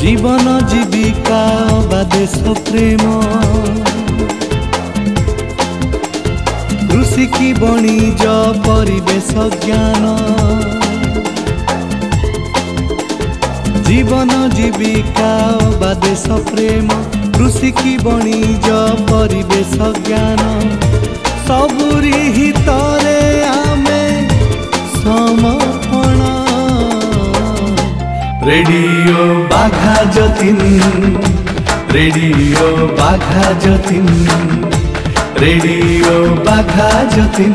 जीवन जीविका बा देश प्रेम कृषि की वाणिज परिवेश ज्ञान जीवन जीविका बा देश प्रेम कृषि की वाणिज परिवेश ज्ञान सबुरी हितरे आमे समर्पण रेडियो बाघा जतिन रेडियो बाघा जतिन रेडियो बाघा जतिन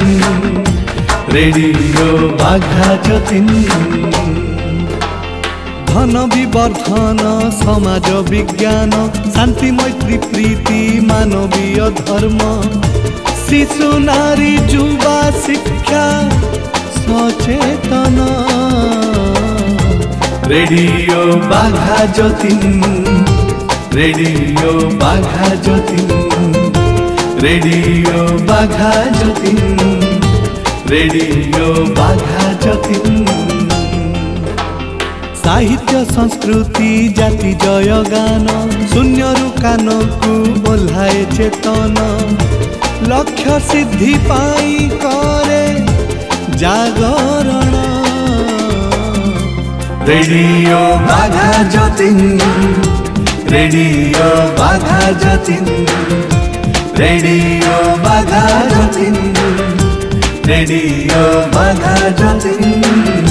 रेडियो बाघा जतिन धन विवर्धन समाज विज्ञान शांति मैत्री प्रीति मानवीय धर्म शिशु नारी युवा शिक्षा सचेतन रेडियो बाघा जतिन रेडियो बाघा जतिन रेडियो बाघा जतिन रेडियो बाघा जतिन साहित्य संस्कृति जाति जय गान शून्यरु कान को ओह्लाए चेतन लक्ष्य सिद्धि पाई करे जागरण रेडियो बाघा जतिन रेडियो बाघा जतिन रेडियो बाघा जतिन रेडियो बाघा जतिन।